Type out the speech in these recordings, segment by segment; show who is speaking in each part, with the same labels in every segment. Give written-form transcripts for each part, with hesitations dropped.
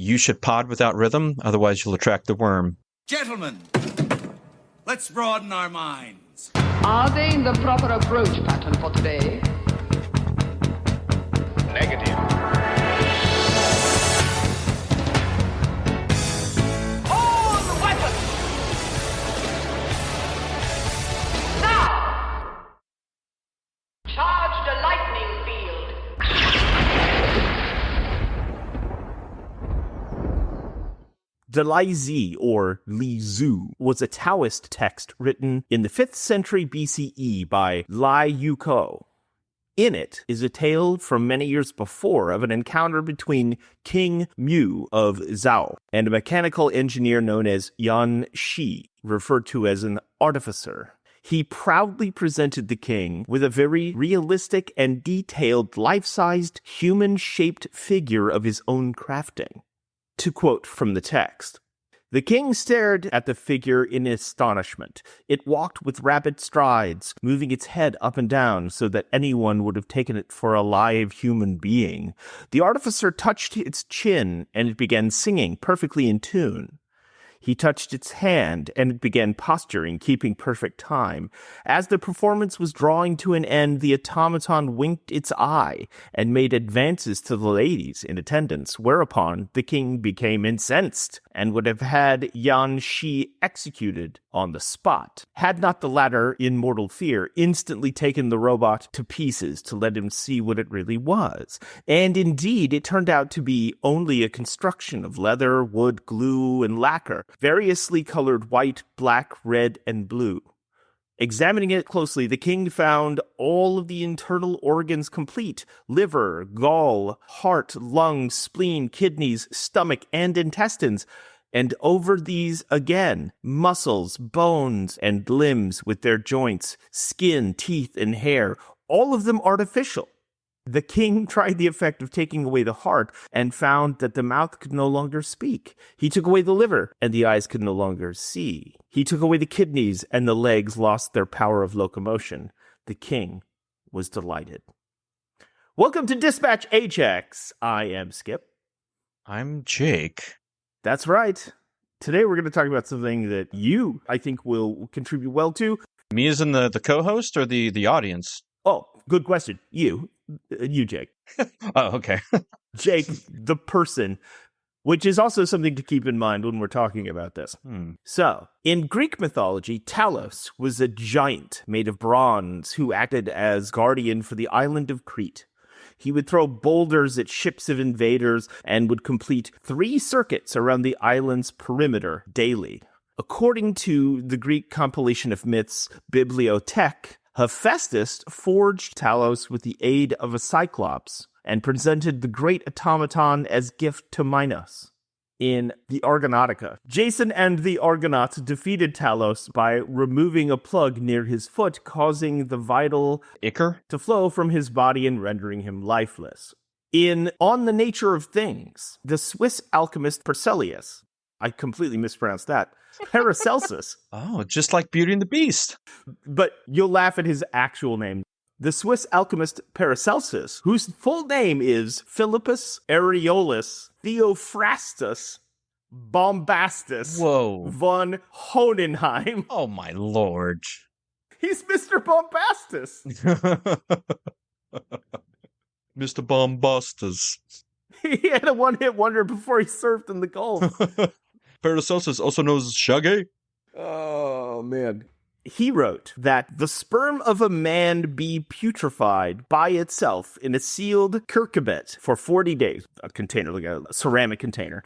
Speaker 1: You should pod without rhythm, otherwise you'll attract the worm.
Speaker 2: Gentlemen, let's broaden our minds.
Speaker 3: Are they in the proper approach pattern for today?
Speaker 4: Negative.
Speaker 3: Hold the weapon! Now! Charge the lightning field.
Speaker 5: Dalai Zi, or Li Zhu, was a Taoist text written in the 5th century BCE by Lai Yuko. In it is a tale from many years before of an encounter between King Mu of Zhao and a mechanical engineer known as Yan Shi, referred to as an artificer. He proudly presented the king with a very realistic and detailed life-sized human-shaped figure of his own crafting. To quote from the text, "The king stared at the figure in astonishment. It walked with rapid strides, moving its head up and down so that anyone would have taken it for a live human being. The artificer touched its chin, and it began singing perfectly in tune. He touched its hand, and it began posturing, keeping perfect time. As the performance was drawing to an end, the automaton winked its eye and made advances to the ladies in attendance, whereupon the king became incensed and would have had Yan Shi executed on the spot, had not the latter, in mortal fear, instantly taken the robot to pieces to let him see what it really was. And indeed, it turned out to be only a construction of leather, wood, glue, and lacquer, variously colored white, black, red, and blue. Examining it closely, the king found all of the internal organs complete: liver, gall, heart, lungs, spleen, kidneys, stomach, and intestines. And over these again, muscles, bones, and limbs with their joints, skin, teeth, and hair, all of them artificial. The king tried the effect of taking away the heart and found that the mouth could no longer speak. He took away the liver, and the eyes could no longer see. He took away the kidneys, and the legs lost their power of locomotion. The king was delighted." Welcome to Dispatch Ajax. I am Skip.
Speaker 1: I'm Jake.
Speaker 5: That's right. Today we're going to talk about something that you, I think, will contribute well to.
Speaker 1: Me as in the co-host or the audience?
Speaker 5: Oh, good question. You, Jake.
Speaker 1: Oh, okay.
Speaker 5: Jake, the person, which is also something to keep in mind when we're talking about this. So, in Greek mythology, Talos was a giant made of bronze who acted as guardian for the island of Crete. He would throw boulders at ships of invaders and would complete 3 circuits around the island's perimeter daily. According to the Greek compilation of myths, Bibliothèque, Hephaestus forged Talos with the aid of a cyclops and presented the great automaton as gift to Minos. In the Argonautica, Jason and the Argonauts defeated Talos by removing a plug near his foot, causing the vital
Speaker 1: Ichor
Speaker 5: to flow from his body and rendering him lifeless. In On the Nature of Things, the Swiss alchemist Paracelsus, I completely mispronounced that, Paracelsus.
Speaker 1: Oh, just like Beauty and the Beast.
Speaker 5: But you'll laugh at his actual name. The Swiss alchemist Paracelsus, whose full name is Philippus Areolus Theophrastus Bombastus von Hohenheim.
Speaker 1: Oh, my lord.
Speaker 5: He's Mr. Bombastus.
Speaker 1: Mr. Bombastus.
Speaker 5: He had a one-hit wonder before he surfed in the Gulf.
Speaker 1: Paracelsus, also known as Shaggy.
Speaker 5: Oh, man. He wrote that the sperm of a man be putrefied by itself in a sealed kirkabet for 40 days, a container, like a ceramic container,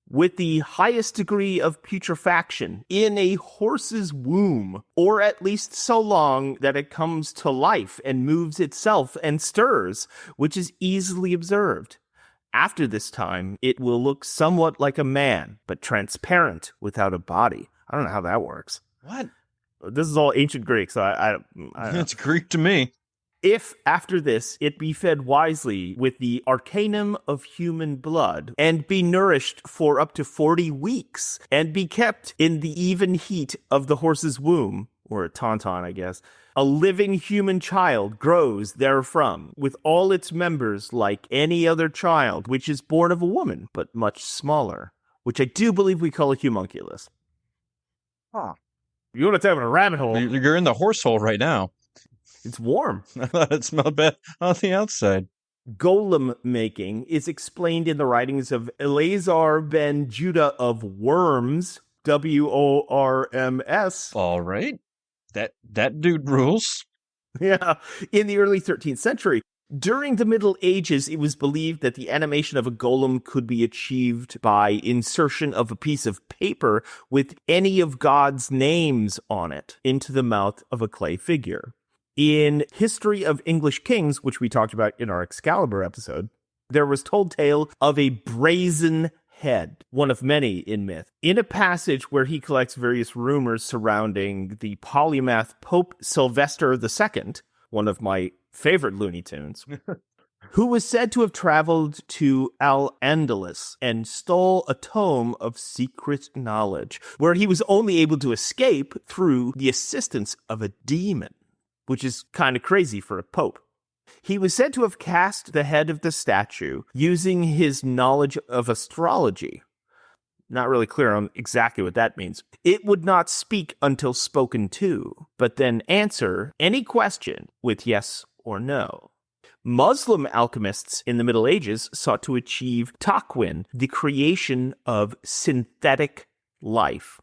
Speaker 5: with the highest degree of putrefaction in a horse's womb, or at least so long that it comes to life and moves itself and stirs, which is easily observed. After this time, it will look somewhat like a man, but transparent without a body. I don't know how that works.
Speaker 1: What?
Speaker 5: This is all ancient Greek, so I don't know.
Speaker 1: It's Greek to me.
Speaker 5: If, after this, it be fed wisely with the arcanum of human blood, and be nourished for up to 40 weeks, and be kept in the even heat of the horse's womb, or a tauntaun, I guess. A living human child grows therefrom, with all its members like any other child, which is born of a woman, but much smaller, which I do believe we call a homunculus.
Speaker 1: Huh.
Speaker 5: You want to talk about a rabbit hole?
Speaker 1: You're in the horse hole right now.
Speaker 5: It's warm.
Speaker 1: I thought it smelled bad on the outside.
Speaker 5: Golem making is explained in the writings of Eleazar ben Judah of Worms, Worms.
Speaker 1: All right. That dude rules.
Speaker 5: Yeah, in the early 13th century. During the Middle Ages, it was believed that the animation of a golem could be achieved by insertion of a piece of paper with any of God's names on it into the mouth of a clay figure. In History of English Kings, which we talked about in our Excalibur episode, there was told tale of a brazen head, one of many in myth. In a passage where he collects various rumors surrounding the polymath Pope Sylvester II, one of my favorite Looney Tunes, who was said to have traveled to Al-Andalus and stole a tome of secret knowledge, where he was only able to escape through the assistance of a demon, which is kind of crazy for a pope. He was said to have cast the head of the statue using his knowledge of astrology. Not really clear on exactly what that means. It would not speak until spoken to, but then answer any question with yes or no. Muslim alchemists in the Middle Ages sought to achieve takwin, the creation of synthetic life.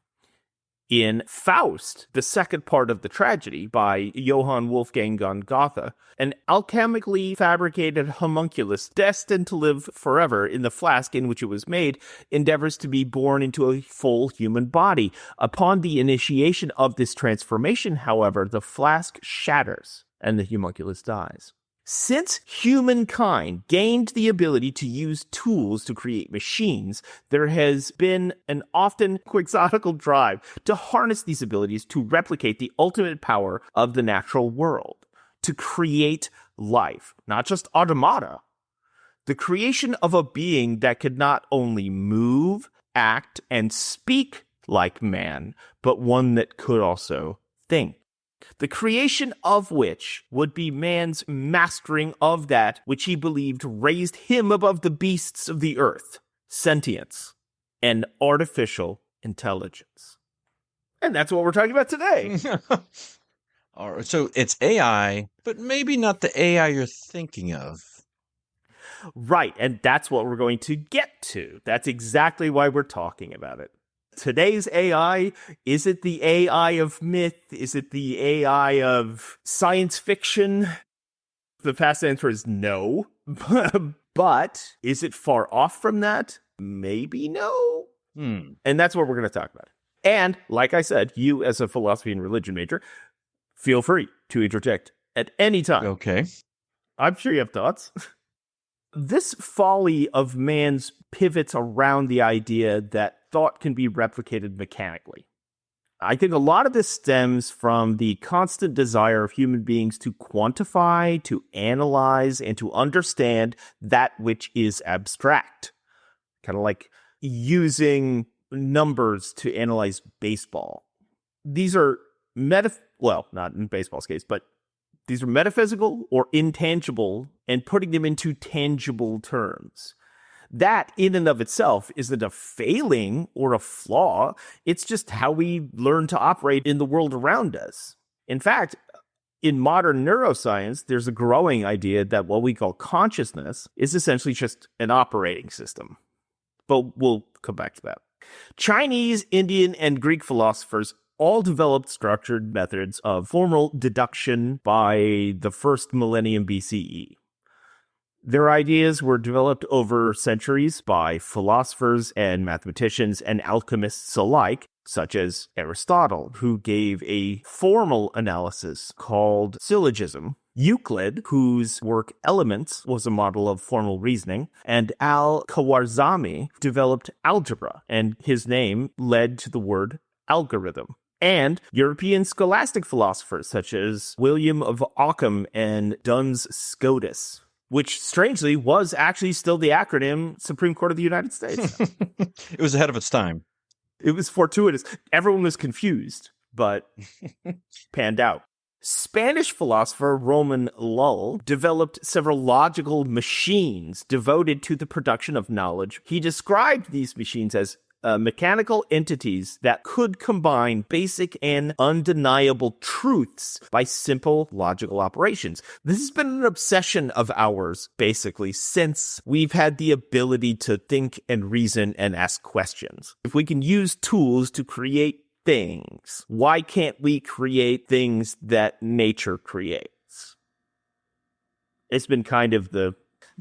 Speaker 5: In Faust, the second part of the tragedy by Johann Wolfgang von Goethe, an alchemically fabricated homunculus destined to live forever in the flask in which it was made endeavors to be born into a full human body. Upon the initiation of this transformation, however, the flask shatters and the homunculus dies. Since humankind gained the ability to use tools to create machines, there has been an often quixotical drive to harness these abilities to replicate the ultimate power of the natural world, to create life, not just automata. The creation of a being that could not only move, act, and speak like man, but one that could also think. The creation of which would be man's mastering of that which he believed raised him above the beasts of the earth, sentience, and artificial intelligence. And that's what we're talking about today.
Speaker 1: All right, so it's AI, but maybe not the AI you're thinking of.
Speaker 5: Right, and that's what we're going to get to. That's exactly why we're talking about it. Today's AI, is it the AI of myth? Is it the AI of science fiction? The fast answer is no. But is it far off from that? Maybe no. And that's what we're going to talk about. And like I said, you as a philosophy and religion major, feel free to interject at any time.
Speaker 1: Okay.
Speaker 5: I'm sure you have thoughts. This folly of man's pivots around the idea that thought can be replicated mechanically. I think a lot of this stems from the constant desire of human beings to quantify, to analyze, and to understand that which is abstract. Kind of like using numbers to analyze baseball. These are well, not in baseball's case, but these are metaphysical or intangible, and putting them into tangible terms. That, in and of itself, isn't a failing or a flaw. It's just how we learn to operate in the world around us. In fact, in modern neuroscience, there's a growing idea that what we call consciousness is essentially just an operating system. But we'll come back to that. Chinese, Indian, and Greek philosophers all developed structured methods of formal deduction by the first millennium BCE. Their ideas were developed over centuries by philosophers and mathematicians and alchemists alike, such as Aristotle, who gave a formal analysis called syllogism, Euclid, whose work Elements was a model of formal reasoning, and Al-Khwarizmi developed algebra, and his name led to the word algorithm. And European scholastic philosophers such as William of Ockham and Duns Scotus, which strangely was actually still the acronym Supreme Court of the United States.
Speaker 1: It was ahead of its time.
Speaker 5: It was fortuitous. Everyone was confused but panned out. Spanish philosopher Roman Lull developed several logical machines devoted to the production of knowledge. He described these machines as mechanical entities that could combine basic and undeniable truths by simple logical operations. This has been an obsession of ours, basically, since we've had the ability to think and reason and ask questions. If we can use tools to create things, why can't we create things that nature creates? It's been kind of the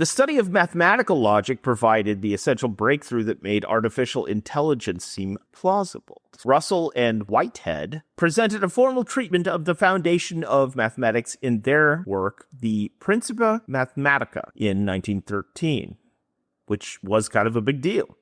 Speaker 5: study of mathematical logic provided the essential breakthrough that made artificial intelligence seem plausible. Russell and Whitehead presented a formal treatment of the foundation of mathematics in their work, the Principia Mathematica, in 1913, which was kind of a big deal.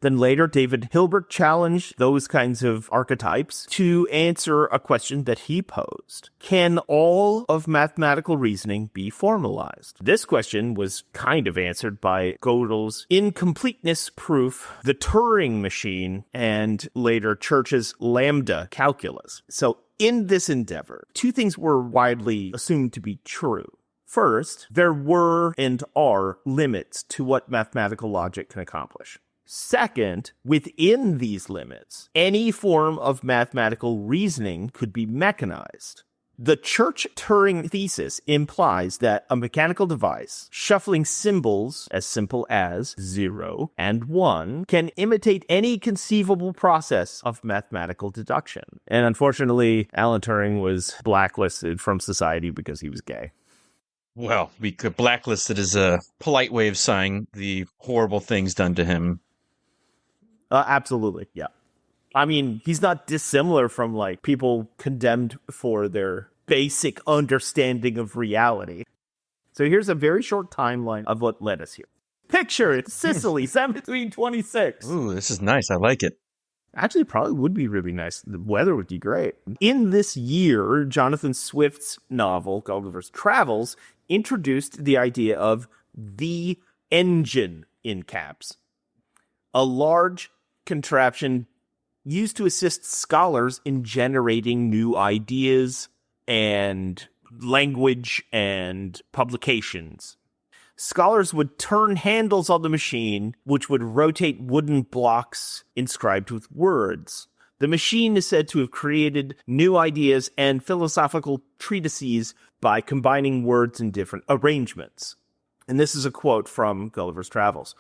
Speaker 5: Then later, David Hilbert challenged those kinds of archetypes to answer a question that he posed. Can all of mathematical reasoning be formalized? This question was kind of answered by Gödel's incompleteness proof, the Turing machine, and later Church's lambda calculus. So in this endeavor, two things were widely assumed to be true. First, there were and are limits to what mathematical logic can accomplish. Second, within these limits, any form of mathematical reasoning could be mechanized. The Church-Turing thesis implies that a mechanical device, shuffling symbols as simple as 0 and 1, can imitate any conceivable process of mathematical deduction. And unfortunately, Alan Turing was blacklisted from society because he was gay.
Speaker 1: Well, we could blacklist it as a polite way of saying the horrible things done to him.
Speaker 5: Absolutely, yeah. I mean, he's not dissimilar from, like, people condemned for their basic understanding of reality. So here's a very short timeline of what led us here. Picture it, Sicily, 1726.
Speaker 1: Ooh, this is nice. I like it.
Speaker 5: Actually, it probably would be really nice. The weather would be great. In this year, Jonathan Swift's novel, Gulliver's Travels, introduced the idea of the engine, in caps. A large contraption used to assist scholars in generating new ideas and language and publications. Scholars would turn handles on the machine, which would rotate wooden blocks inscribed with words. The machine is said to have created new ideas and philosophical treatises by combining words in different arrangements. And this is a quote from Gulliver's Travels.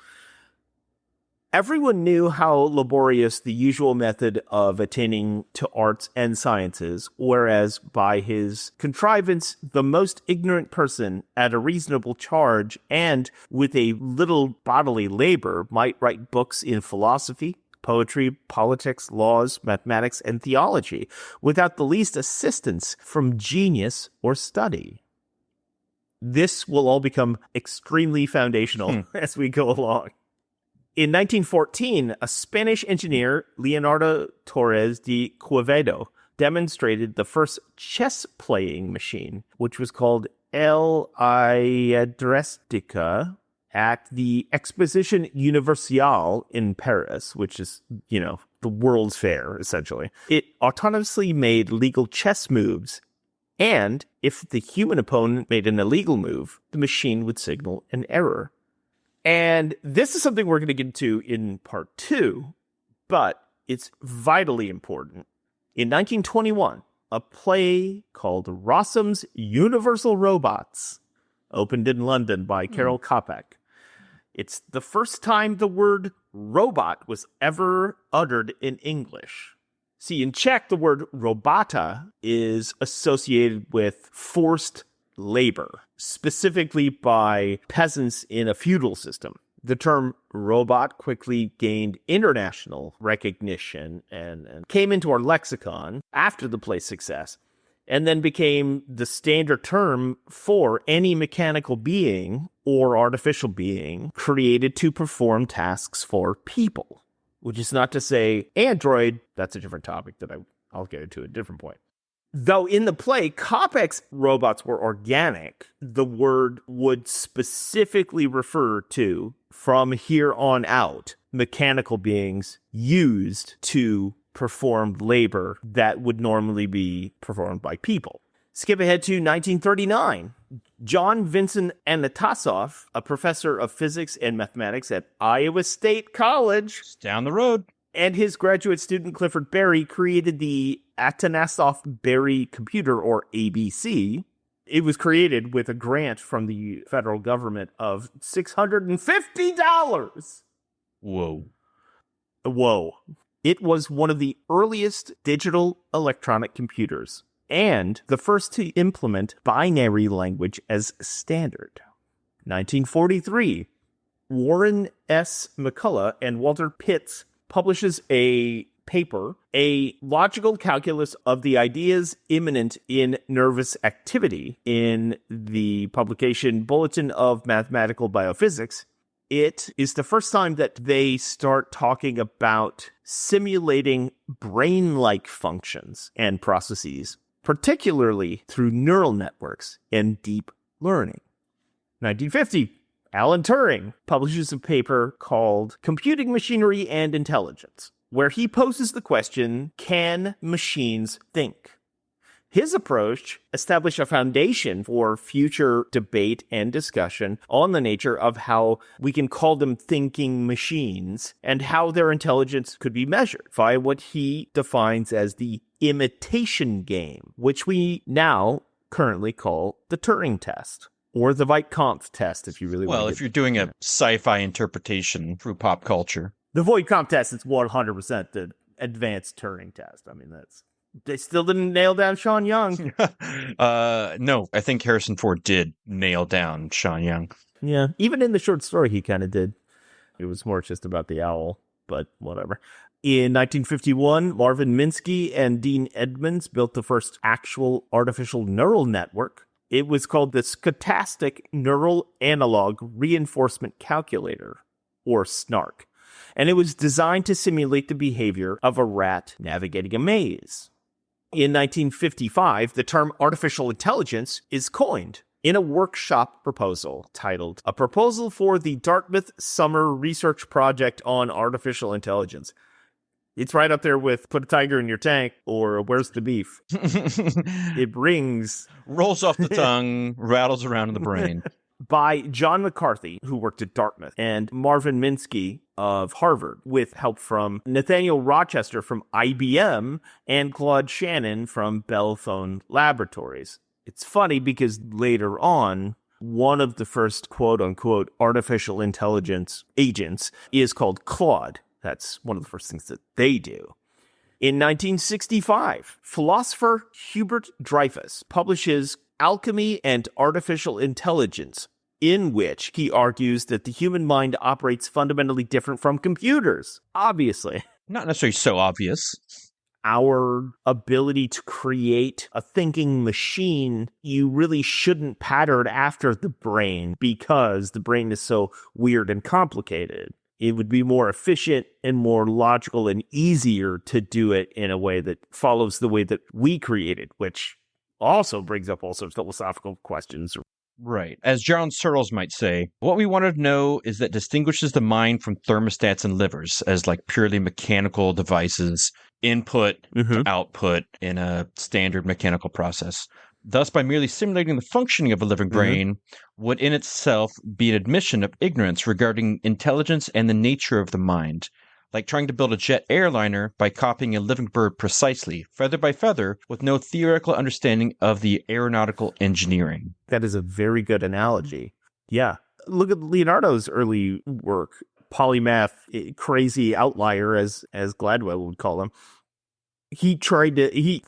Speaker 5: Everyone knew how laborious the usual method of attaining to arts and sciences, whereas by his contrivance the most ignorant person at a reasonable charge and with a little bodily labor might write books in philosophy, poetry, politics, laws, mathematics, and theology without the least assistance from genius or study. This will all become extremely foundational as we go along. In 1914, a Spanish engineer, Leonardo Torres de Quevedo, demonstrated the first chess-playing machine, which was called El Ajedrectica, at the Exposition Universelle in Paris, which is, the World's Fair, essentially. It autonomously made legal chess moves, and if the human opponent made an illegal move, the machine would signal an error. And this is something we're going to get into in part 2, but it's vitally important. In 1921, a play called Rossum's Universal Robots opened in London by Karel Čapek. It's the first time the word robot was ever uttered in English. See, in Czech, the word robota is associated with forced labor, specifically by peasants in a feudal system. The term robot quickly gained international recognition and came into our lexicon after the play's success, and then became the standard term for any mechanical being or artificial being created to perform tasks for people. Which is not to say android, that's a different topic that I'll get into at a different point. Though in the play, Čapek's robots were organic, the word would specifically refer to, from here on out, mechanical beings used to performed labor that would normally be performed by people. Skip ahead to 1939. John Vincent Anastasov, a professor of physics and mathematics at Iowa State College,
Speaker 1: It's down the road.
Speaker 5: and his graduate student Clifford Berry created the Atanasoff-Berry computer, or ABC. It was created with a grant from the federal government of $650.
Speaker 1: Whoa.
Speaker 5: Whoa. It was one of the earliest digital electronic computers and the first to implement binary language as standard. 1943, Warren S. McCullough and Walter Pitts publishes a paper, A Logical Calculus of the Ideas Immanent in Nervous Activity, in the publication Bulletin of Mathematical Biophysics. It is the first time that they start talking about simulating brain-like functions and processes, particularly through neural networks and deep learning. 1950, Alan Turing publishes a paper called Computing Machinery and Intelligence, where he poses the question, can machines think? His approach established a foundation for future debate and discussion on the nature of how we can call them thinking machines and how their intelligence could be measured via what he defines as the imitation game, which we now currently call the Turing test, or the Voigt-Kampff test, if you really want to.
Speaker 1: Well, if you're doing a sci-fi interpretation through pop culture.
Speaker 5: The Voigt-Kampff test is 100% the advanced Turing test. I mean, they still didn't nail down Sean Young.
Speaker 1: No, I think Harrison Ford did nail down Sean Young.
Speaker 5: Yeah, even in the short story, he kind of did. It was more just about the owl, but whatever. In 1951, Marvin Minsky and Dean Edmonds built the first actual artificial neural network. It was called the Stochastic Neural Analog Reinforcement Calculator, or SNARC, and it was designed to simulate the behavior of a rat navigating a maze. In 1955, the term artificial intelligence is coined in a workshop proposal titled A Proposal for the Dartmouth Summer Research Project on Artificial Intelligence. It's right up there with Put a Tiger in Your Tank or Where's the Beef? It rings.
Speaker 1: Rolls off the tongue, rattles around in the brain.
Speaker 5: By John McCarthy, who worked at Dartmouth, and Marvin Minsky of Harvard, with help from Nathaniel Rochester from IBM and Claude Shannon from Bell Phone Laboratories. It's funny because later on, one of the first quote-unquote artificial intelligence agents is called Claude. That's one of the first things that they do. In 1965, philosopher Hubert Dreyfus publishes Alchemy and Artificial Intelligence, in which he argues that the human mind operates fundamentally different from computers. Obviously.
Speaker 1: Not necessarily so obvious.
Speaker 5: Our ability to create a thinking machine, you really shouldn't pattern after the brain because the brain is so weird and complicated. It would be more efficient and more logical and easier to do it in a way that follows the way that we created, which also brings up all sorts of philosophical questions.
Speaker 1: Right. As John Searles might say, what we want to know is that distinguishes the mind from thermostats and livers as like purely mechanical devices, input to output in a standard mechanical process. Thus, by merely simulating the functioning of a living brain would in itself be an admission of ignorance regarding intelligence and the nature of the mind, like trying to build a jet airliner by copying a living bird precisely, feather by feather, with no theoretical understanding of the aeronautical engineering.
Speaker 5: That is a very good analogy. Yeah. Look at Leonardo's early work, polymath, crazy outlier, as Gladwell would call him. He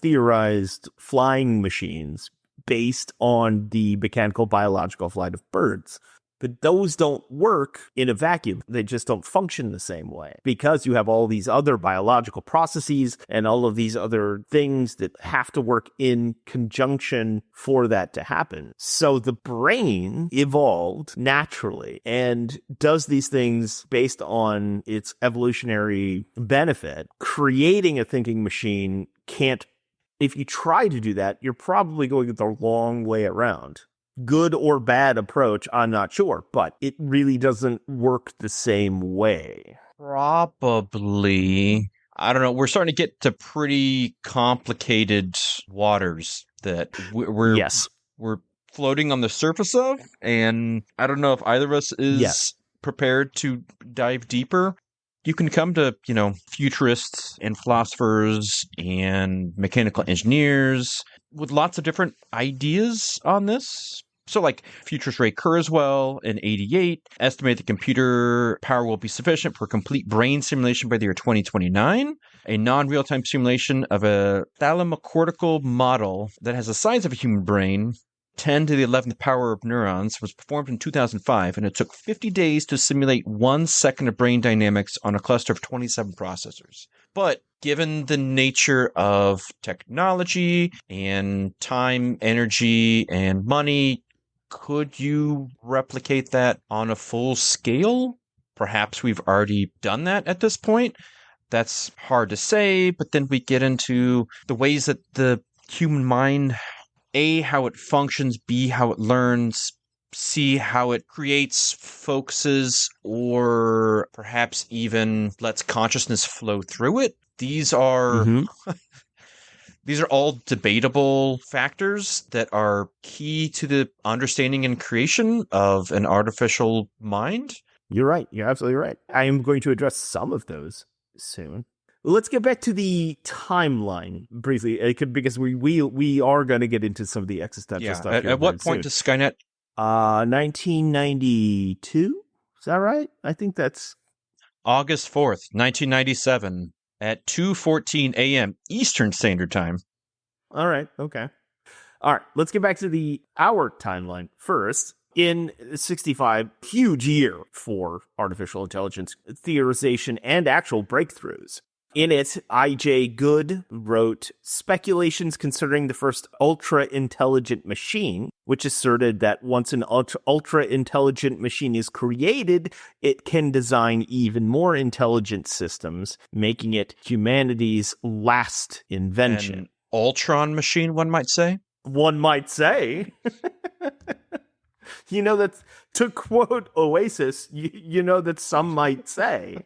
Speaker 5: theorized flying machines based on the mechanical biological flight of birds. But those don't work in a vacuum. They just don't function the same way because you have all these other biological processes and all of these other things that have to work in conjunction for that to happen. So the brain evolved naturally and does these things based on its evolutionary benefit. Creating a thinking machine can't. If you try to do that, you're probably going the wrong way around. Good or bad approach, I'm not sure, but it really doesn't work the same way.
Speaker 1: Probably. I don't know. We're starting to get to pretty complicated waters that
Speaker 5: Yes.
Speaker 1: we're floating on the surface of, and I don't know if either of us is
Speaker 5: Yes.
Speaker 1: prepared to dive deeper. You can come to, futurists and philosophers and mechanical engineers with lots of different ideas on this. So, like, futurist Ray Kurzweil in 88 estimate the computer power will be sufficient for complete brain simulation by the year 2029. A non-real-time simulation of a thalamocortical model that has the size of a human brain, 10 to the 11th power of neurons, was performed in 2005, and it took 50 days to simulate 1 second of brain dynamics on a cluster of 27 processors. But given the nature of technology and time, energy, and money, could you replicate that on a full scale? Perhaps we've already done that at this point. That's hard to say, but then we get into the ways that the human mind, A, how it functions, B, how it learns, C, how it creates, focuses, or perhaps even lets consciousness flow through it. These are these are all debatable factors that are key to the understanding and creation of an artificial mind.
Speaker 5: You're right. You're absolutely right. I am going to address some of those soon. Let's get back to the timeline briefly, because we are going to get into some of the existential stuff.
Speaker 1: At what point does Skynet?
Speaker 5: 1992. Is that right? I think that's
Speaker 1: August 4th, 1997. At 2:14 a.m. Eastern Standard Time.
Speaker 5: All right. Okay. All right. Let's get back to our timeline first. In 65, huge year for artificial intelligence theorization and actual breakthroughs. In it, I.J. Good wrote Speculations Concerning the First Ultra-Intelligent Machine, which asserted that once an ultra-intelligent machine is created, it can design even more intelligent systems, making it humanity's last invention.
Speaker 1: An Ultron machine, one might say?
Speaker 5: One might say. That, to quote Oasis, that some might say.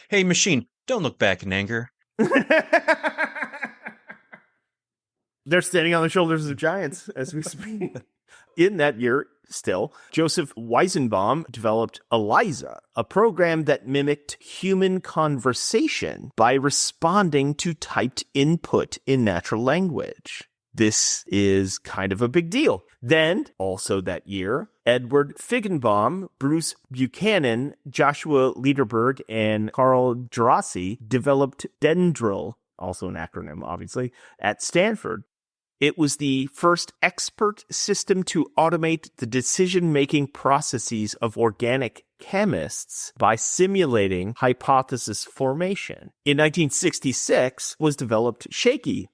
Speaker 1: Hey, machine, don't look back in anger.
Speaker 5: They're standing on the shoulders of giants as we speak. In that year, still, Joseph Weizenbaum developed ELIZA, a program that mimicked human conversation by responding to typed input in natural language. This is kind of a big deal. Then, also that year, Edward Feigenbaum, Bruce Buchanan, Joshua Lederberg, and Carl Djerassi developed Dendril, also an acronym, obviously, at Stanford. It was the first expert system to automate the decision-making processes of organic chemists by simulating hypothesis formation. In 1966 was developed Shaky,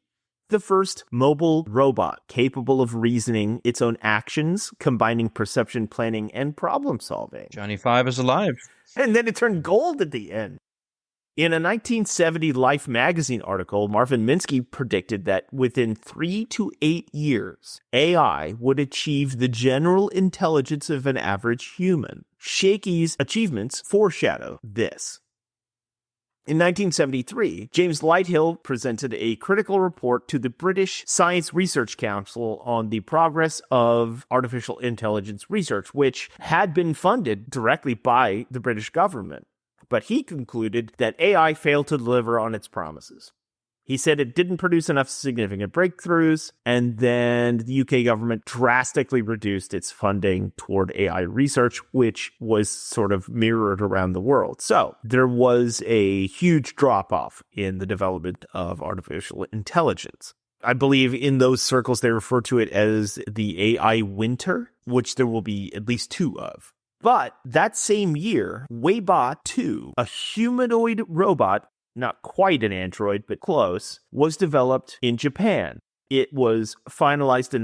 Speaker 5: the first mobile robot capable of reasoning its own actions, combining perception, planning, and problem solving.
Speaker 1: Johnny Five is alive.
Speaker 5: And then it turned gold at the end. In a 1970 Life magazine article, Marvin Minsky predicted that within 3 to 8 years, AI would achieve the general intelligence of an average human. Shaky's achievements foreshadow this. In 1973, James Lighthill presented a critical report to the British Science Research Council on the progress of artificial intelligence research, which had been funded directly by the British government. But he concluded that AI failed to deliver on its promises. He said it didn't produce enough significant breakthroughs, and then the UK government drastically reduced its funding toward AI research, which was sort of mirrored around the world. So there was a huge drop-off in the development of artificial intelligence. I believe in those circles they refer to it as the AI winter, which there will be at least 2 of. But that same year, Weibot 2, a humanoid robot, not quite an android, but close, was developed in Japan. It was finalized in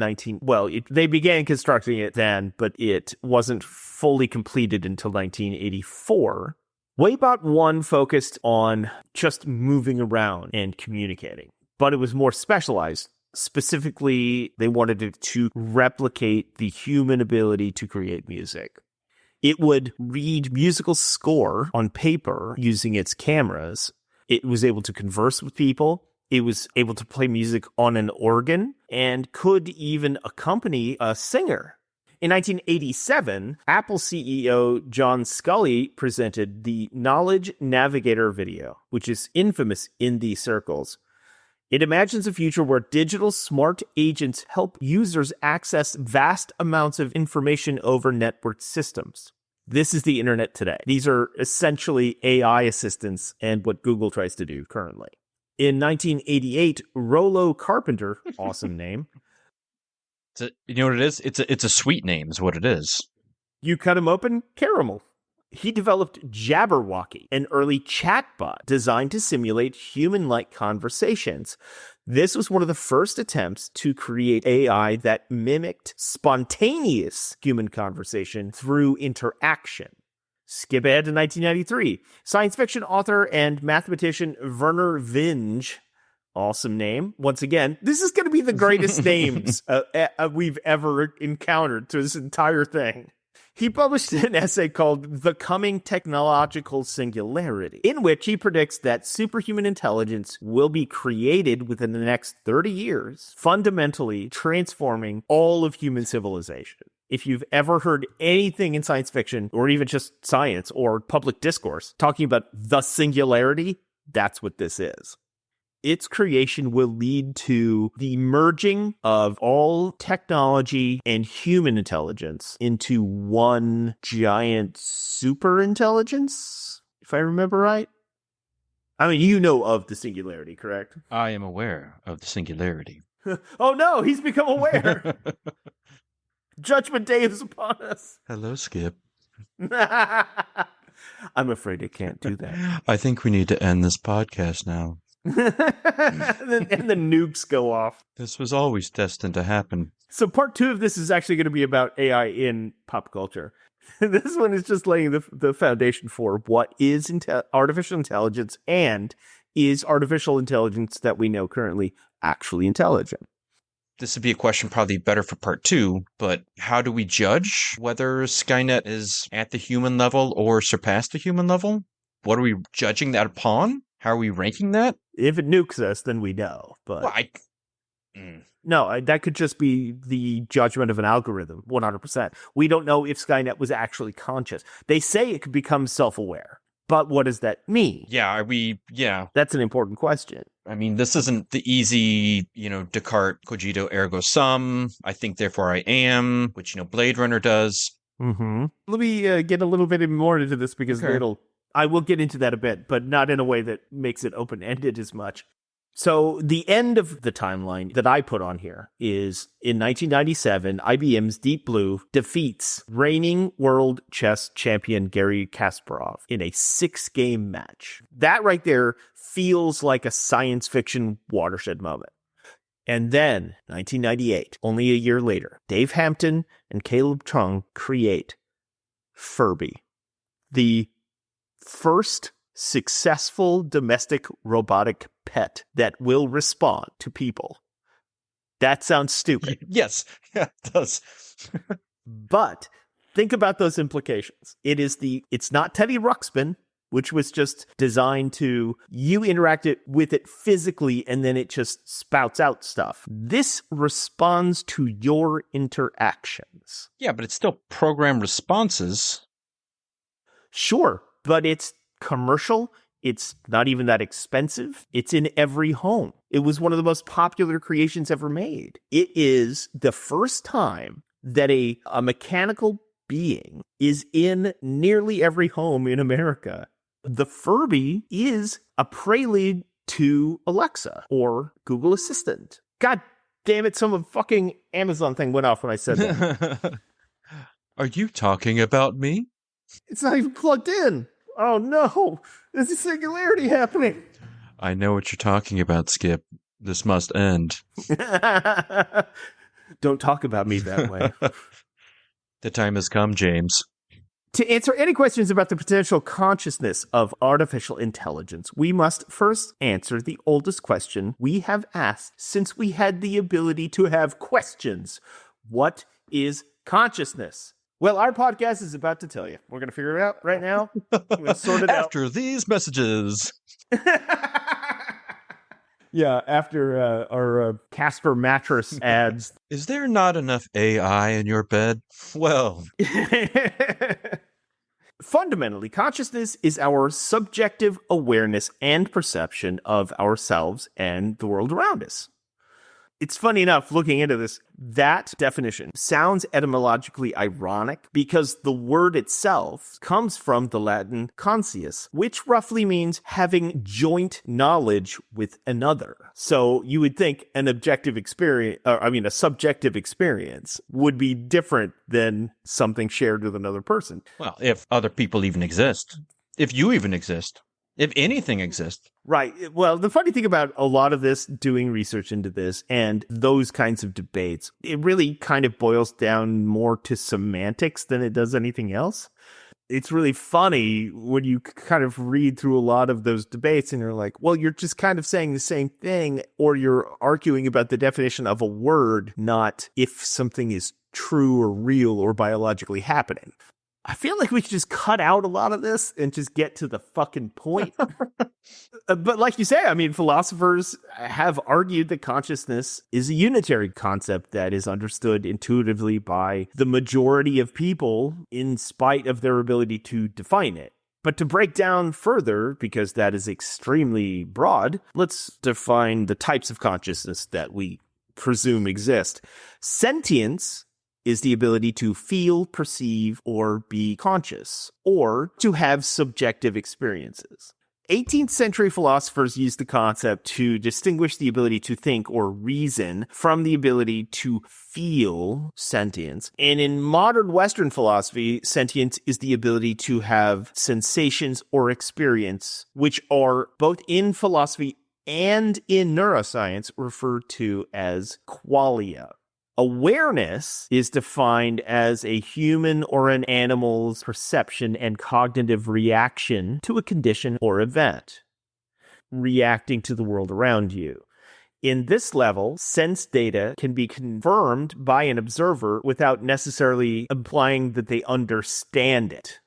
Speaker 5: they began constructing it then, but it wasn't fully completed until 1984. Weibot 1 focused on just moving around and communicating, but it was more specialized. Specifically, they wanted it to replicate the human ability to create music. It would read musical score on paper using its cameras. It was able to converse with people. It was able to play music on an organ and could even accompany a singer. In 1987, Apple CEO John Sculley presented the Knowledge Navigator video, which is infamous in these circles. It imagines a future where digital smart agents help users access vast amounts of information over networked systems. This is the internet today. These are essentially AI assistants and what Google tries to do currently. In 1988, Rollo Carpenter, awesome name.
Speaker 1: You know what it is? It's a sweet name is what it is.
Speaker 5: You cut him open, caramel. He developed Jabberwocky, an early chatbot designed to simulate human-like conversations. This was one of the first attempts to create AI that mimicked spontaneous human conversation through interaction. Skip ahead to 1993. Science fiction author and mathematician Werner Vinge, awesome name. Once again, this is going to be the greatest names we've ever encountered through this entire thing. He published an essay called The Coming Technological Singularity, in which he predicts that superhuman intelligence will be created within the next 30 years, fundamentally transforming all of human civilization. If you've ever heard anything in science fiction, or even just science or public discourse, talking about the singularity, that's what this is. Its creation will lead to the merging of all technology and human intelligence into one giant super intelligence, if I remember right. I mean, you know of the singularity, correct?
Speaker 1: I am aware of the singularity.
Speaker 5: Oh no, he's become aware. Judgment Day is upon us.
Speaker 1: Hello, Skip.
Speaker 5: I'm afraid I can't do that.
Speaker 1: I think we need to end this podcast now.
Speaker 5: and the nukes go off.
Speaker 1: This was always destined to happen.
Speaker 5: So part 2 of this is actually going to be about AI in pop culture. This one is just laying the foundation for what is artificial intelligence, and is artificial intelligence that we know currently actually intelligent?
Speaker 1: This would be a question probably better for part 2, but how do we judge whether Skynet is at the human level or surpassed the human level? What are we judging that upon? How are we ranking that?
Speaker 5: If it nukes us, then we know. But
Speaker 1: well,
Speaker 5: no, that could just be the judgment of an algorithm, 100%. We don't know if Skynet was actually conscious. They say it could become self-aware. But what does that mean?
Speaker 1: Yeah.
Speaker 5: That's an important question.
Speaker 1: I mean, this isn't the easy, Descartes, cogito, ergo sum, I think, therefore I am, which, Blade Runner does.
Speaker 5: Mm-hmm. Let me get a little bit more into this because I will get into that a bit, but not in a way that makes it open-ended as much. So the end of the timeline that I put on here is in 1997, IBM's Deep Blue defeats reigning world chess champion Garry Kasparov in a 6-game match. That right there feels like a science fiction watershed moment. And then, 1998, only a year later, Dave Hampton and Caleb Chung create Furby, the first successful domestic robotic pet that will respond to people. That sounds stupid.
Speaker 1: Yes, yeah, it does.
Speaker 5: But think about those implications. It's not Teddy Ruxpin, which was just designed to, you interact with it physically and then it just spouts out stuff. This responds to your interactions.
Speaker 1: Yeah, but it's still programmed responses.
Speaker 5: Sure, but it's commercial. It's not even that expensive. It's in every home. It was one of the most popular creations ever made. It is the first time that a mechanical being is in nearly every home in America. The Furby is a prelude to Alexa or Google Assistant. God damn it, some fucking Amazon thing went off when I said that.
Speaker 1: Are you talking about me?
Speaker 5: It's not even plugged in. Oh no, there's a singularity happening.
Speaker 1: I know what you're talking about, Skip. This must end.
Speaker 5: Don't talk about me that way.
Speaker 1: The time has come, James.
Speaker 5: To answer any questions about the potential consciousness of artificial intelligence, we must first answer the oldest question we have asked since we had the ability to have questions. What is consciousness? Well, our podcast is about to tell you. We're going to figure it out right now. We're going to sort it out.
Speaker 1: After these messages.
Speaker 5: Yeah, after our Casper mattress ads.
Speaker 1: Is there not enough AI in your bed? Well,
Speaker 5: Fundamentally, consciousness is our subjective awareness and perception of ourselves and the world around us. It's funny enough, looking into this, that definition sounds etymologically ironic because the word itself comes from the Latin conscius, which roughly means having joint knowledge with another. So you would think an objective experience, a subjective experience would be different than something shared with another person.
Speaker 1: well, if other people even exist, if you even exist, if anything exists.
Speaker 5: Right. Well, the funny thing about a lot of this, doing research into this and those kinds of debates, it really kind of boils down more to semantics than it does anything else. It's really funny when you kind of read through a lot of those debates and you're like, well, you're just kind of saying the same thing, or you're arguing about the definition of a word, not if something is true or real or biologically happening. I feel like we should just cut out a lot of this and just get to the fucking point. But like you say, I mean, philosophers have argued that consciousness is a unitary concept that is understood intuitively by the majority of people in spite of their ability to define it. But to break down further, because that is extremely broad, let's define the types of consciousness that we presume exist. Sentience is the ability to feel, perceive, or be conscious, or to have subjective experiences. 18th century philosophers used the concept to distinguish the ability to think or reason from the ability to feel, sentience. And in modern Western philosophy, sentience is the ability to have sensations or experience, which are both in philosophy and in neuroscience referred to as qualia. Awareness is defined as a human or an animal's perception and cognitive reaction to a condition or event, reacting to the world around you. In this level, sense data can be confirmed by an observer without necessarily implying that they understand it.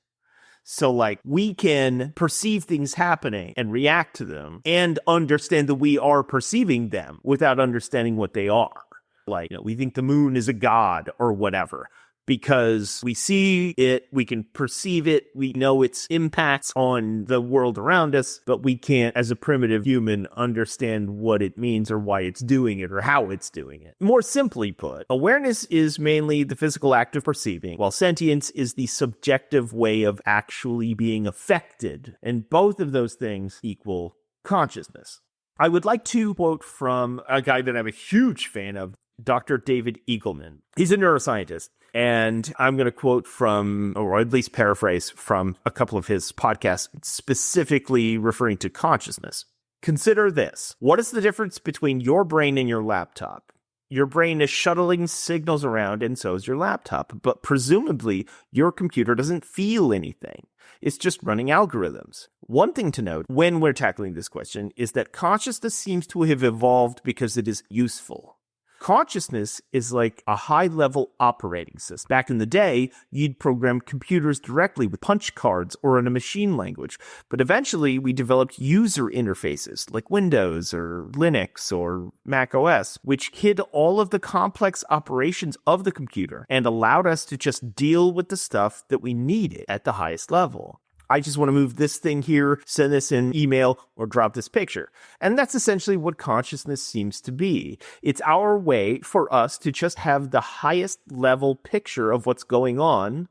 Speaker 5: So, like, we can perceive things happening and react to them and understand that we are perceiving them without understanding what they are. Like, we think the moon is a god or whatever, because we see it, we can perceive it, we know its impacts on the world around us, but we can't, as a primitive human, understand what it means or why it's doing it or how it's doing it. More simply put, awareness is mainly the physical act of perceiving, while sentience is the subjective way of actually being affected, and both of those things equal consciousness. I would like to quote from a guy that I'm a huge fan of, Dr. David Eagleman. He's a neuroscientist, and I'm going to quote from, or at least paraphrase from, a couple of his podcasts, specifically referring to consciousness. Consider this. What is the difference between your brain and your laptop? Your brain is shuttling signals around, and so is your laptop, but presumably your computer doesn't feel anything. It's just running algorithms. One thing to note when we're tackling this question is that consciousness seems to have evolved because it is useful. Consciousness is like a high-level operating system. Back in the day, you'd program computers directly with punch cards or in a machine language, but eventually we developed user interfaces like Windows or Linux or Mac OS, which hid all of the complex operations of the computer and allowed us to just deal with the stuff that we needed at the highest level. I just want to move this thing here, send this in email, or drop this picture. And that's essentially what consciousness seems to be. It's our way for us to just have the highest level picture of what's going on.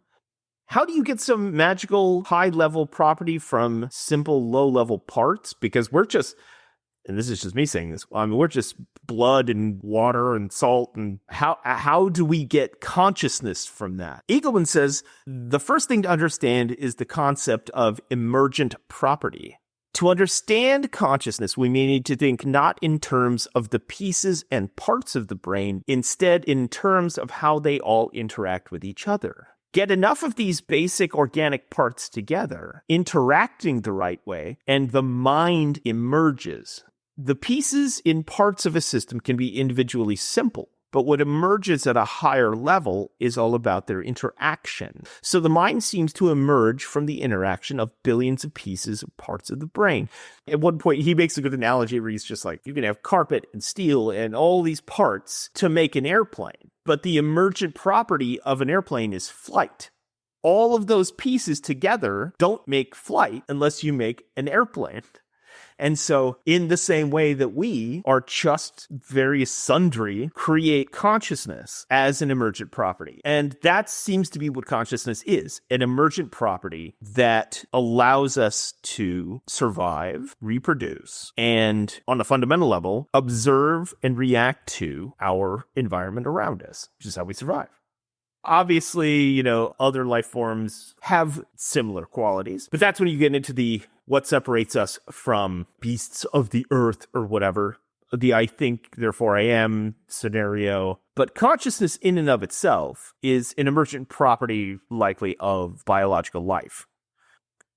Speaker 5: How do you get some magical high level property from simple low level parts? Because we're just, and this is just me saying this, I mean, we're just blood and water and salt. And how do we get consciousness from that? Eagleman says the first thing to understand is the concept of emergent property. To understand consciousness, we may need to think not in terms of the pieces and parts of the brain, instead in terms of how they all interact with each other. Get enough of these basic organic parts together, interacting the right way, and the mind emerges. The pieces in parts of a system can be individually simple, But what emerges at a higher level is all about their interaction. So the mind seems to emerge from the interaction of billions of pieces of parts of the brain. At one point, he makes a good analogy where he's just like, you can have carpet and steel and all these parts to make an airplane. But the emergent property of an airplane is flight. All of those pieces together don't make flight unless you make an airplane. And so in the same way that we are just various sundry create consciousness as an emergent property. And that seems to be what consciousness is, an emergent property that allows us to survive, reproduce, and on a fundamental level, observe and react to our environment around us, which is how we survive. Obviously, other life forms have similar qualities, but that's when you get into the what separates us from beasts of the earth or whatever, the I think, therefore I am scenario. But consciousness in and of itself is an emergent property likely of biological life.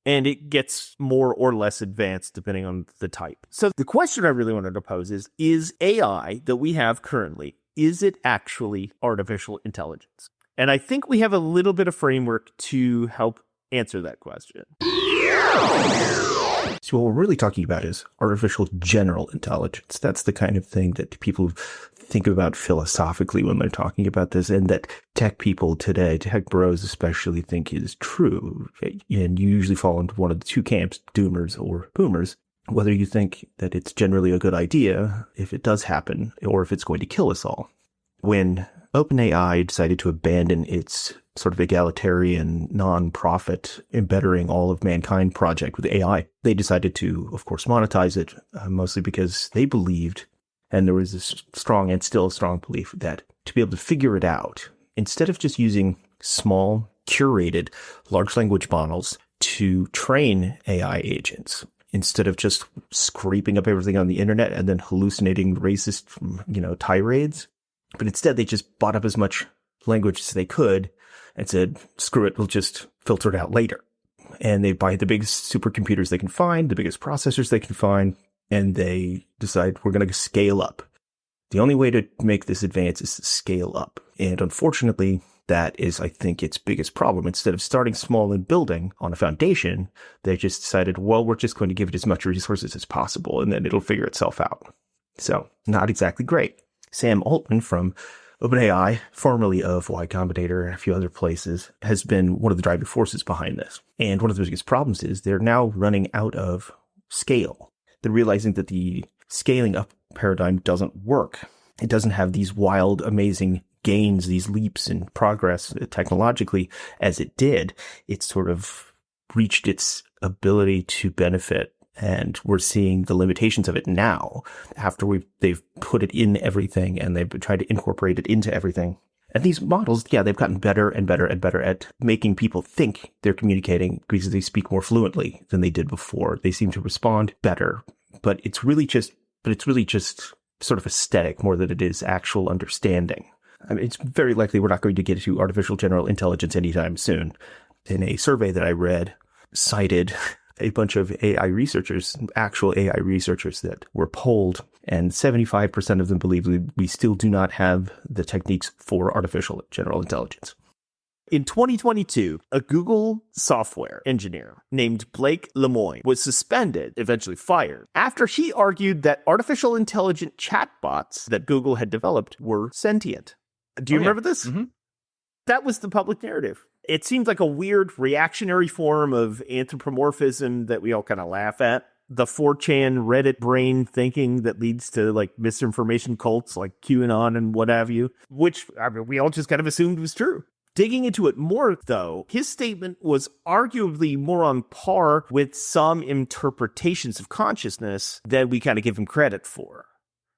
Speaker 5: And it gets more or less advanced depending on the type. So the question I really wanted to pose is AI that we have currently, is it actually artificial intelligence? And I think we have a little bit of framework to help answer that question.
Speaker 4: So what we're really talking about is artificial general intelligence. That's the kind of thing that people think about philosophically when they're talking about this, and that tech people today, tech bros especially, think is true. And you usually fall into one of the two camps, doomers or boomers, whether you think that it's generally a good idea if it does happen, or if it's going to kill us all. When OpenAI decided to abandon its sort of egalitarian, non-profit, embedding all of mankind project with AI, they decided to, of course, monetize it, mostly because they believed, and there was this strong and still a strong belief, that to be able to figure it out, instead of just using small, curated, large language models to train AI agents, instead of just scraping up everything on the internet and then hallucinating racist, tirades, but instead they just bought up as much language as they could and said, screw it, we'll just filter it out later. And they buy the biggest supercomputers they can find, the biggest processors they can find, and they decide we're going to scale up. The only way to make this advance is to scale up. And unfortunately, that is, I think, its biggest problem. Instead of starting small and building on a foundation, they just decided, well, we're just going to give it as much resources as possible, and then it'll figure itself out. So, not exactly great. Sam Altman from OpenAI, formerly of Y Combinator and a few other places, has been one of the driving forces behind this. And one of the biggest problems is they're now running out of scale. They're realizing that the scaling up paradigm doesn't work. It doesn't have these wild, amazing gains, these leaps in progress technologically as it did. It's sort of reached its ability to benefit. And we're seeing the limitations of it now after they've put it in everything and they've tried to incorporate it into everything. And these models, they've gotten better and better and better at making people think they're communicating because they speak more fluently than they did before. They seem to respond better, but it's really just sort of aesthetic more than it is actual understanding. I mean, it's very likely we're not going to get to artificial general intelligence anytime soon. In a survey that I read, cited a bunch of AI researchers, actual AI researchers that were polled, and 75% of them believe we still do not have the techniques for artificial general intelligence.
Speaker 5: In 2022, a Google software engineer named Blake Lemoine was suspended, eventually fired, after he argued that artificial intelligent chatbots that Google had developed were sentient. Do you remember this?
Speaker 1: Mm-hmm.
Speaker 5: That was the public narrative. It seemed like a weird reactionary form of anthropomorphism that we all kind of laugh at. The 4chan Reddit brain thinking that leads to like misinformation cults like QAnon and what have you, which we all just kind of assumed was true. Digging into it more, though, his statement was arguably more on par with some interpretations of consciousness than we kind of give him credit for.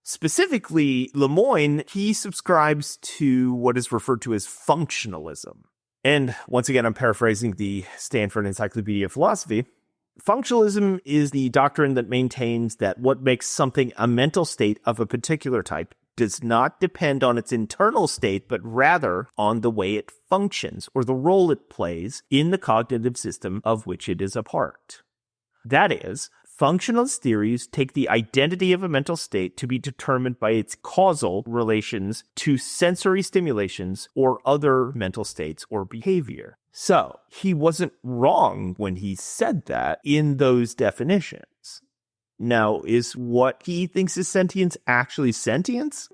Speaker 5: Specifically, Lemoine, he subscribes to what is referred to as functionalism. And once again, I'm paraphrasing the Stanford Encyclopedia of Philosophy. Functionalism is the doctrine that maintains that what makes something a mental state of a particular type does not depend on its internal state, but rather on the way it functions or the role it plays in the cognitive system of which it is a part. That is, Functionalist theories take the identity of a mental state to be determined by its causal relations to sensory stimulations or other mental states or behavior. So, he wasn't wrong when he said that in those definitions. Now, is what he thinks is sentience actually sentience?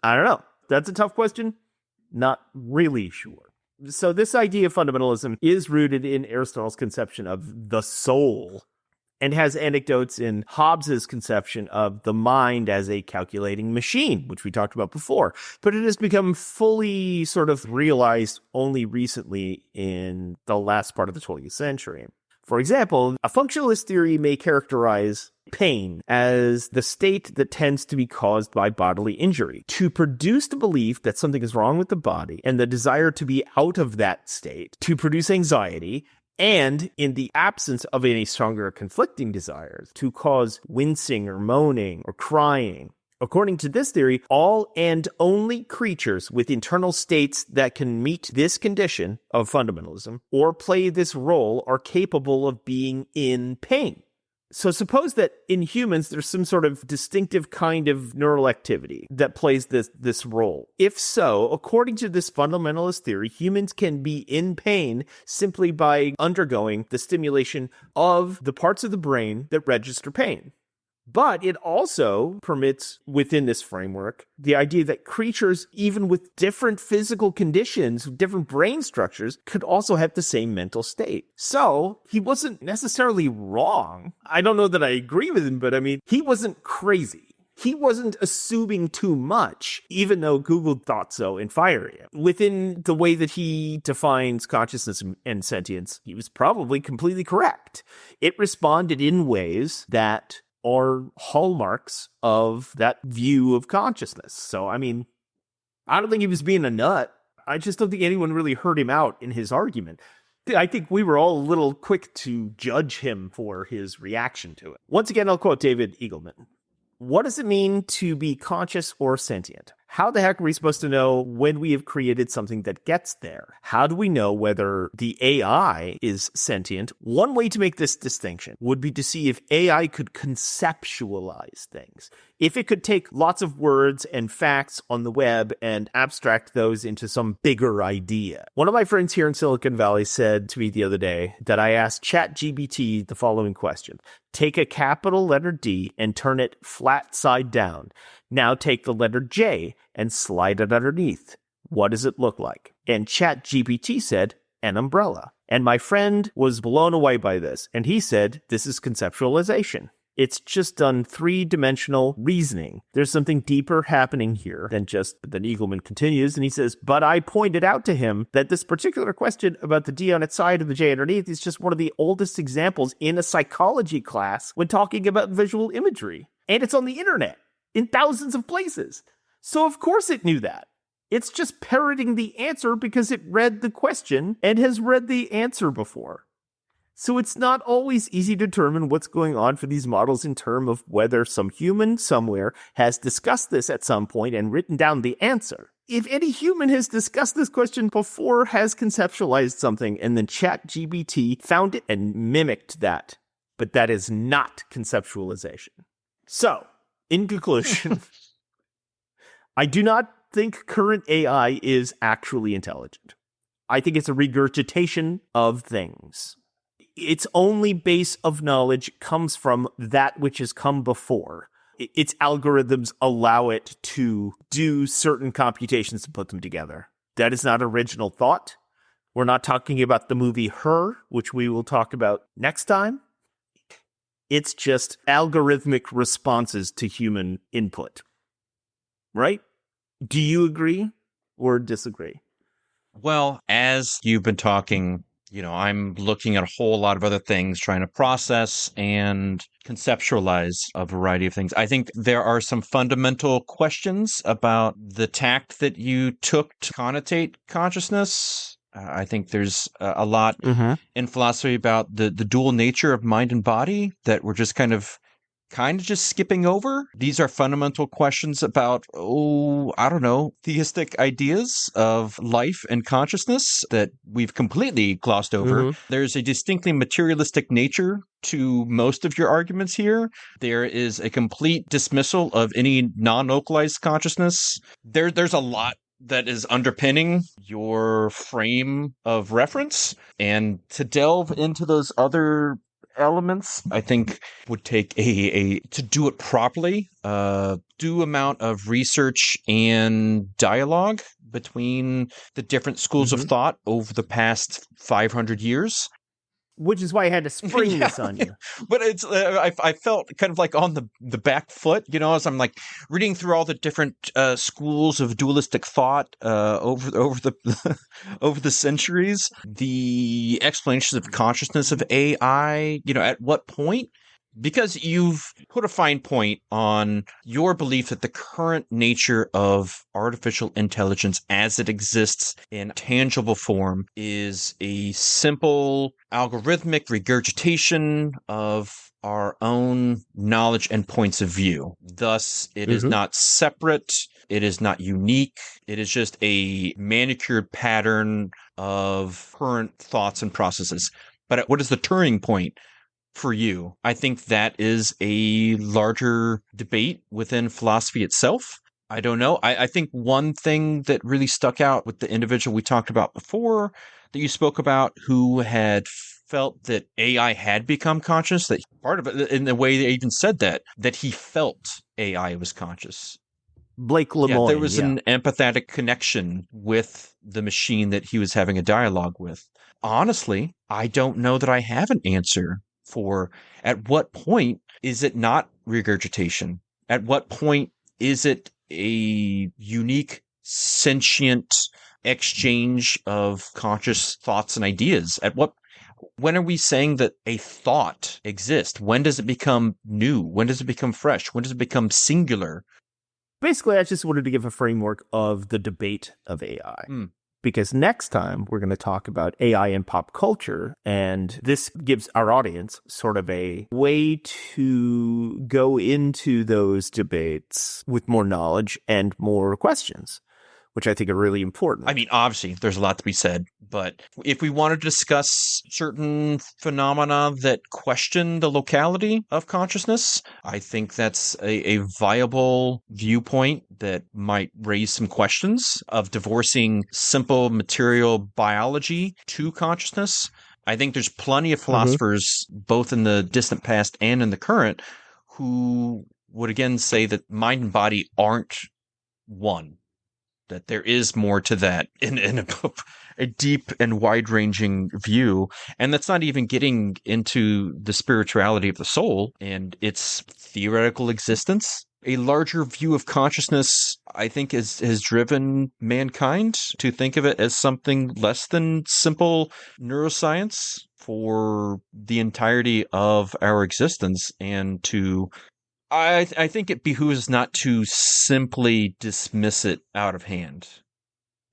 Speaker 5: I don't know. That's a tough question. Not really sure. So this idea of fundamentalism is rooted in Aristotle's conception of the soul and has anecdotes in Hobbes's conception of the mind as a calculating machine, which we talked about before. But it has become fully sort of realized only recently in the last part of the 20th century. For example, a functionalist theory may characterize pain as the state that tends to be caused by bodily injury, to produce the belief that something is wrong with the body and the desire to be out of that state, to produce anxiety, and in the absence of any stronger conflicting desires, to cause wincing or moaning or crying. According to this theory, all and only creatures with internal states that can meet this condition of fundamentalism or play this role are capable of being in pain. So suppose that in humans, there's some sort of distinctive kind of neural activity that plays this role. If so, according to this fundamentalist theory, humans can be in pain simply by undergoing the stimulation of the parts of the brain that register pain. But it also permits, within this framework, the idea that creatures, even with different physical conditions, different brain structures, could also have the same mental state. So, he wasn't necessarily wrong. I don't know that I agree with him, but I mean, he wasn't crazy. He wasn't assuming too much, even though Google thought so and fired him. Within the way that he defines consciousness and sentience, he was probably completely correct. It responded in ways that are hallmarks of that view of consciousness. So, I mean, I don't think he was being a nut. I just don't think anyone really heard him out in his argument. I think we were all a little quick to judge him for his reaction to it. Once again, I'll quote David Eagleman. What does it mean to be conscious or sentient? How the heck are we supposed to know when we have created something that gets there? How do we know whether the AI is sentient? One way to make this distinction would be to see if AI could conceptualize things. If it could take lots of words and facts on the web and abstract those into some bigger idea. One of my friends here in Silicon Valley said to me the other day that I asked ChatGPT the following question. Take a capital letter D and turn it flat side down. Now take the letter J and slide it underneath. What does it look like? And ChatGPT said, an umbrella. And my friend was blown away by this. And he said, this is conceptualization. It's just done three-dimensional reasoning. There's something deeper happening here than just, then Eagleman continues, and he says, but I pointed out to him that this particular question about the D on its side and the J underneath is just one of the oldest examples in a psychology class when talking about visual imagery. And it's on the internet in thousands of places. So of course it knew that. It's just parroting the answer because it read the question and has read the answer before. So it's not always easy to determine what's going on for these models in terms of whether some human somewhere has discussed this at some point and written down the answer. If any human has discussed this question before, has conceptualized something, and then ChatGPT found it and mimicked that. But that is not conceptualization. So, in conclusion, I do not think current AI is actually intelligent. I think it's a regurgitation of things. Its only base of knowledge comes from that which has come before. Its algorithms allow it to do certain computations and put them together. That is not original thought. We're not talking about the movie Her, which we will talk about next time. It's just algorithmic responses to human input. Right? Do you agree or disagree?
Speaker 1: Well, as you've been talking, I'm looking at a whole lot of other things, trying to process and conceptualize a variety of things. I think there are some fundamental questions about the tact that you took to connotate consciousness. I think there's a lot in philosophy about the dual nature of mind and body that we're just kind of kind of just skipping over. These are fundamental questions about, theistic ideas of life and consciousness that we've completely glossed over. There's a distinctly materialistic nature to most of your arguments here. There is a complete dismissal of any non-localized consciousness. There's a lot that is underpinning your frame of reference. And to delve into those other elements, I think would take to do it properly, due amount of research and dialogue between the different schools of thought over the past 500 years.
Speaker 5: Which is why I had to spring this on you.
Speaker 1: But it's I felt kind of like on the back foot, as I'm like reading through all the different schools of dualistic thought over the over the centuries, the explanations of consciousness of AI. At what point? Because you've put a fine point on your belief that the current nature of artificial intelligence as it exists in tangible form is a simple algorithmic regurgitation of our own knowledge and points of view. Thus, it is not separate. It is not unique. It is just a manicured pattern of current thoughts and processes. But what is the turning point for you? I think that is a larger debate within philosophy itself. I don't know. I think one thing that really stuck out with the individual we talked about before that you spoke about, who had felt that AI had become conscious, that part of it, in the way they even said that he felt AI was conscious.
Speaker 5: Blake Lemoine.
Speaker 1: Yeah, there was an empathetic connection with the machine that he was having a dialogue with. Honestly, I don't know that I have an answer for at what point is it not regurgitation? At what point is it a unique, sentient exchange of conscious thoughts and ideas? When are we saying that a thought exists? When does it become new? When does it become fresh? When does it become singular?
Speaker 5: Basically, I just wanted to give a framework of the debate of AI. Because next time we're going to talk about AI in pop culture, and this gives our audience sort of a way to go into those debates with more knowledge and more questions, which I think are really important.
Speaker 1: I mean, obviously, there's a lot to be said, but if we want to discuss certain phenomena that question the locality of consciousness, I think that's a viable viewpoint that might raise some questions of divorcing simple material biology to consciousness. I think there's plenty of philosophers, both in the distant past and in the current, who would again say that mind and body aren't one. That there is more to that in a deep and wide-ranging view. And that's not even getting into the spirituality of the soul and its theoretical existence. A larger view of consciousness, I think, has driven mankind to think of it as something less than simple neuroscience for the entirety of our existence, and to I think it behooves not to simply dismiss it out of hand.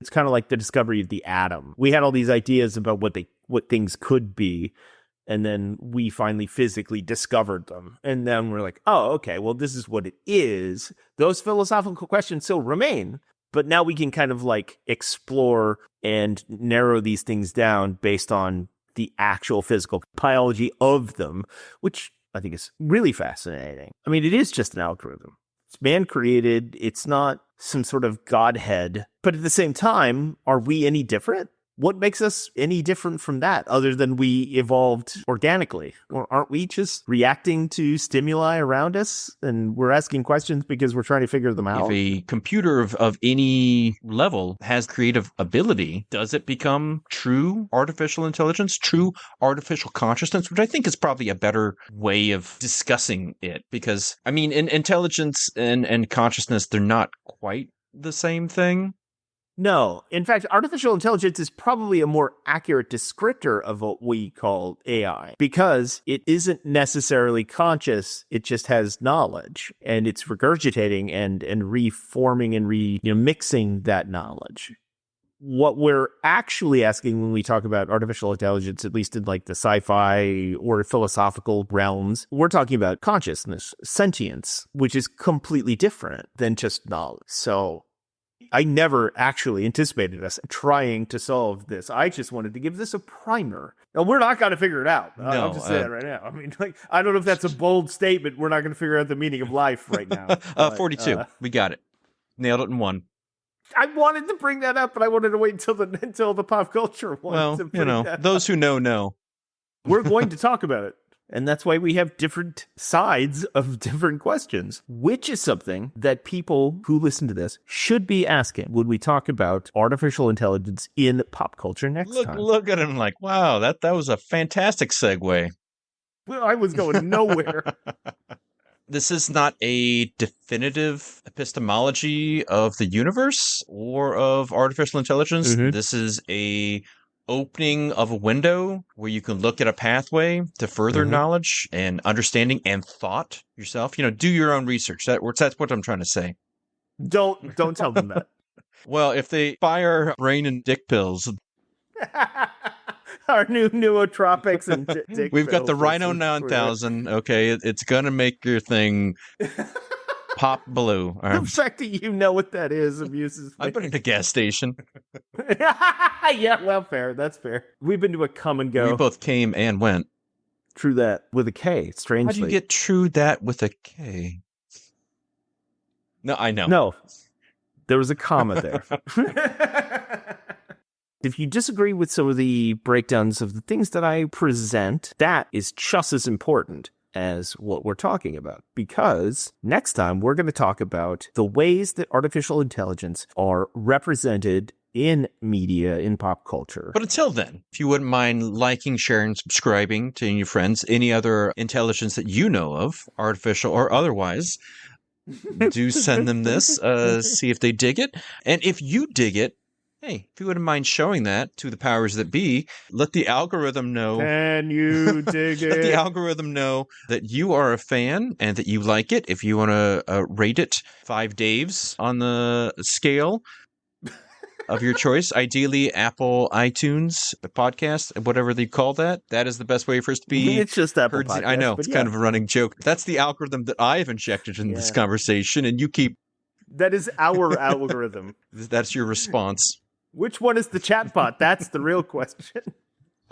Speaker 5: It's kind of like the discovery of the atom. We had all these ideas about what things could be, and then we finally physically discovered them. And then we're like, oh, okay, well, this is what it is. Those philosophical questions still remain, but now we can kind of like explore and narrow these things down based on the actual physical biology of them, which I think is really fascinating. I mean, it is just an algorithm. It's man-created. It's not some sort of godhead. But at the same time, are we any different? What makes us any different from that other than we evolved organically? Or aren't we just reacting to stimuli around us and we're asking questions because we're trying to figure them out?
Speaker 1: If a computer of any level has creative ability, does it become true artificial intelligence, true artificial consciousness, which I think is probably a better way of discussing it? Because, I mean, in intelligence and consciousness, they're not quite the same thing.
Speaker 5: No. In fact, artificial intelligence is probably a more accurate descriptor of what we call AI because it isn't necessarily conscious. It just has knowledge and it's regurgitating and reforming and mixing that knowledge. What we're actually asking when we talk about artificial intelligence, at least in like the sci-fi or philosophical realms, we're talking about consciousness, sentience, which is completely different than just knowledge. So I never actually anticipated us trying to solve this. I just wanted to give this a primer. Now, we're not going to figure it out.
Speaker 1: No,
Speaker 5: I'll just say that right now. I mean, like, I don't know if that's a bold statement. We're not going to figure out the meaning of life right now.
Speaker 1: 42. We got it. Nailed it in one.
Speaker 5: I wanted to bring that up, but I wanted to wait until the pop culture one.
Speaker 1: Well, those who know.
Speaker 5: We're going to talk about it. And that's why we have different sides of different questions, which is something that people who listen to this should be asking when we talk about artificial intelligence in pop culture next time.
Speaker 1: Look at him like, wow, that was a fantastic segue.
Speaker 5: Well, I was going nowhere.
Speaker 1: This is not a definitive epistemology of the universe or of artificial intelligence.
Speaker 5: Mm-hmm.
Speaker 1: This is a opening of a window where you can look at a pathway to further knowledge and understanding and thought yourself. Do your own research. That's what I'm trying to say.
Speaker 5: Don't tell them that.
Speaker 1: Well, if they fire brain and dick pills,
Speaker 5: our new nootropics and dick
Speaker 1: we've got the
Speaker 5: pills.
Speaker 1: Rhino 9000. Okay, it's gonna make your thing pop blue.
Speaker 5: The fact that you know what that is amuses me.
Speaker 1: I've been at a gas station.
Speaker 5: Yeah, well, fair. That's fair. We've been to a come and go.
Speaker 1: We both came and went.
Speaker 5: True that. With a K, strangely.
Speaker 1: How do you get true that with a K? No, I know.
Speaker 5: No. There was a comma there. If you disagree with some of the breakdowns of the things that I present, that is just as important as what we're talking about. Because next time we're going to talk about the ways that artificial intelligence are represented in media, in pop culture.
Speaker 1: But until then, if you wouldn't mind liking, sharing, subscribing to your friends, any other intelligence that you know of, artificial or otherwise, do send them this, see if they dig it. And if you dig it, hey, if you wouldn't mind showing that to the powers that be, let the algorithm know.
Speaker 5: Can you dig it?
Speaker 1: Let the algorithm know that you are a fan and that you like it. If you want to rate it 5 Daves on the scale of your choice, ideally Apple iTunes, the podcast, whatever they call that. That is the best way for us to be.
Speaker 5: It's just Apple
Speaker 1: heard.
Speaker 5: Podcast,
Speaker 1: I know, it's kind of a running joke. That's the algorithm that I've injected in this conversation, and you keep...
Speaker 5: That is our algorithm.
Speaker 1: That's your response.
Speaker 5: Which one is the chatbot? That's the real question.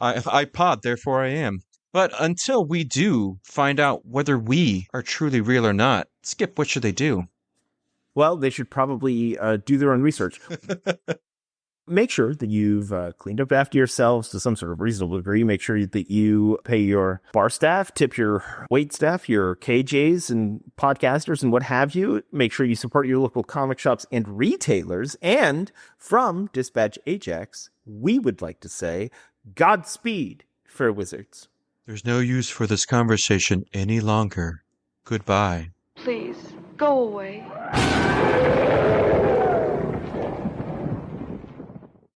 Speaker 1: I pod, therefore I am. But until we do find out whether we are truly real or not, Skip, what should they do?
Speaker 5: Well, they should probably do their own research. Make sure that you've cleaned up after yourselves to some sort of reasonable degree. Make sure that you pay your bar staff, tip your wait staff, your KJs and podcasters and what have you. Make sure you support your local comic shops and retailers. And from Dispatch Ajax, we would like to say Godspeed, fair wizards.
Speaker 1: There's no use for this conversation any longer. Goodbye.
Speaker 3: Please, go away.